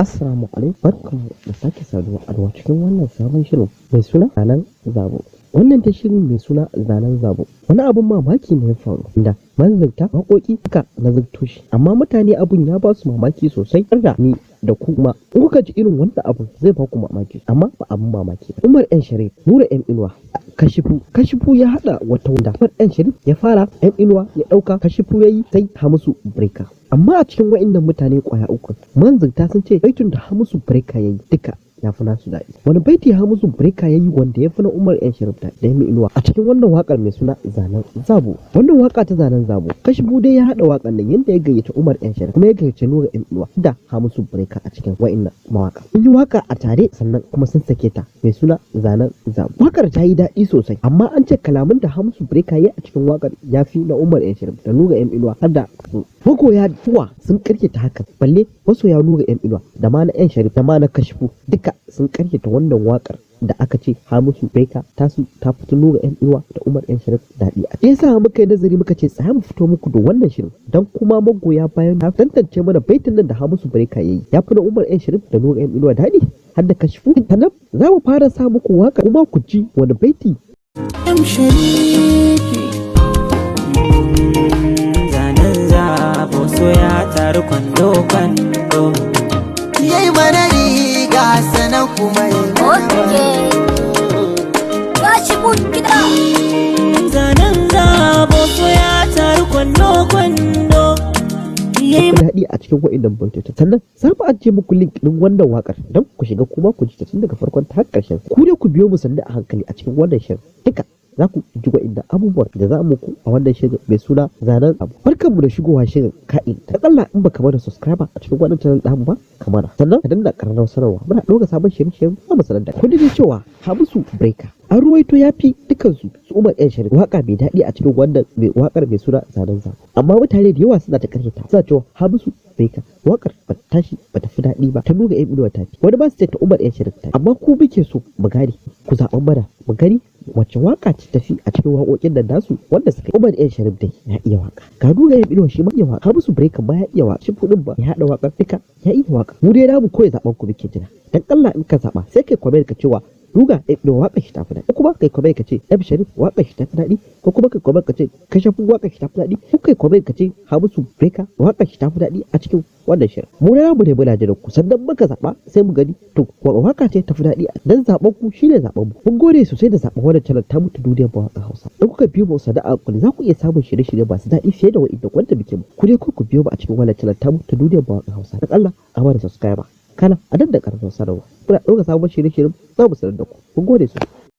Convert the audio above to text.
Assalamu alaikum, barkanmu da sake saduwa a cikin wannan sabon shirin mai suna zanen zabo. Wannan ta shirin mai suna zanen zabo wani abun mamaki ne ya faru da manzarta waƙoƙi suka nazarto shi, amma mutane abun ya ba su mamaki sosai har da ni da kuma in kuka ji irin wannan abun zai ba ku mamaki, amma ba abun mamaki ba. Umar M Sharif, Nura M Inuwa, Kashifu ya haɗa wata wanda Umar M Sharif ya fara, M Inuwa ya ɗauka, Kashifu ya yi, sai Hamisu Breaker. Amma a cikin wa'innan mutane kwaya uku manzarta sun ce baitun da Hamisu Breaker ya yi duka ya fi nasu daɗi. Wani baiti Hamisu Breaker ya yi wanda ya fi na Umar M Sharif da M Inuwa a cikin wannan waƙar mai suna zanen zabo. Wannan waƙa ta zanen zabo Kashifu dai ya haɗa waƙar nan yadda ya gayyace Umar M Sharif kuma ya gayyace Nura M Inuwa da Hamisu Breaker a cikin wa'innan mawaƙa. Sun yi waƙa a tare sannan kuma sun sake ta mai suna zanen zabo. Waƙar ta yi daɗi sosai, amma an ce kalaman da Hamisu Breaker ya yi a cikin waƙar ya fi na Umar M Sharif da Nura M Inuwa har da magoya kuwa sun karyata hakan, balle masoya Nura M Inuwa da ma na M Sharif da ma na Kashifu duka sun karyata wannan wakar da aka ce Hamisu Breaker tasu ta fito Nura M Inuwa da Umar M Sharif daɗi. A yasa muka yi nazari muka ce tsaya mu fito muku da wannan shirin dan kuma magoya bayan ta tantance mana baitin nan da Hamisu Breaker yayi ya fi na Umar M Sharif da Nura M Inuwa daɗi har da Kashifu. Sannan za mu fara sa muku waka kuma ku ji wani baiti M Sharif so ya taru kwando yayi mana riga sanan kuma gashi gida zanen zabo so ya taru kwando yayi daɗi a cikin wa'innan baitota. Sannan za mu ajiye muku link ɗin wannan waƙar don ku shiga kuma ku ji ta tun daga farkon ta har ƙarshen. Ku dai ku biyo mu sannu a hankali a cikin wannan shirin duka za ku ji wa'inda abubuwan da za mu ku a wannan shirin mai suna zanen abu. Barkanmu da shigowa shirin ka'in ta kalla in baka mana subscriber a cikin wannan channel ɗamu ba ka mana, sannan ka danna ƙararrawar sanarwa muna ɗauka sabon shirin za mu sanar da kun ji cewa Hamisu Breaker an ruwaito ya fi dukansu su Umar M Sharif waka mai daɗi a cikin wannan wakar mai suna zanen zabo, amma mutane da yawa suna ta karyata suna cewa Hamisu Breaker wakar ba ta tashi ba ta fi daɗi ba ta Nura M Inuwa ta fi, wani ba su ce ta Umar M Sharif ta fi. Amma ku muke so mu gane ku zaɓan mana mu gani wacce waka ce tafi a cikin waƙoƙin da nasu wanda suka yi. Umar M Sharif dai ya iya waka, ga Nura M Inuwa shi ma iya waka, Hamisu Breaker ma ya iya waka, shi fudin ba ya haɗa wakar duka ya iya waka. Mu dai namu kawai zaɓen ku muke jira, dan Allah in ka zaɓa sai kai comment ka cewa Nura M Inuwa waƙar shi ta fi daɗi, ko kuma kai comment ka ce M Sharif waƙar shi ta fi daɗi, ko kuma kai comment ka ce Kashifu waƙar shi ta fi daɗi, ko kai comment ka ce Hamisu Breaker waƙar shi ta fi daɗi a cikin wannan shirin. Mu da namu ne muna jiran ku, sannan muka zaɓa sai mu gani to waka ce ta fi daɗi dan zaɓen ku shine zaɓen mu. Mun gode sosai da zaɓen wannan channel ta mutu duniyar mawaƙan Hausa. In kuka biyo mu sana'a ku za ku iya samun shirye-shirye masu daɗi fiye da wanda muke mu. Ku dai ku biyo mu a cikin wannan channel ta mutu duniyar mawaƙan Hausa. Dan Allah a bada subscriber kana a danna ƙarfin sanarwa muna ɗauka sabon shirye-shiryen za mu sanar da ku. Mun gode sosai.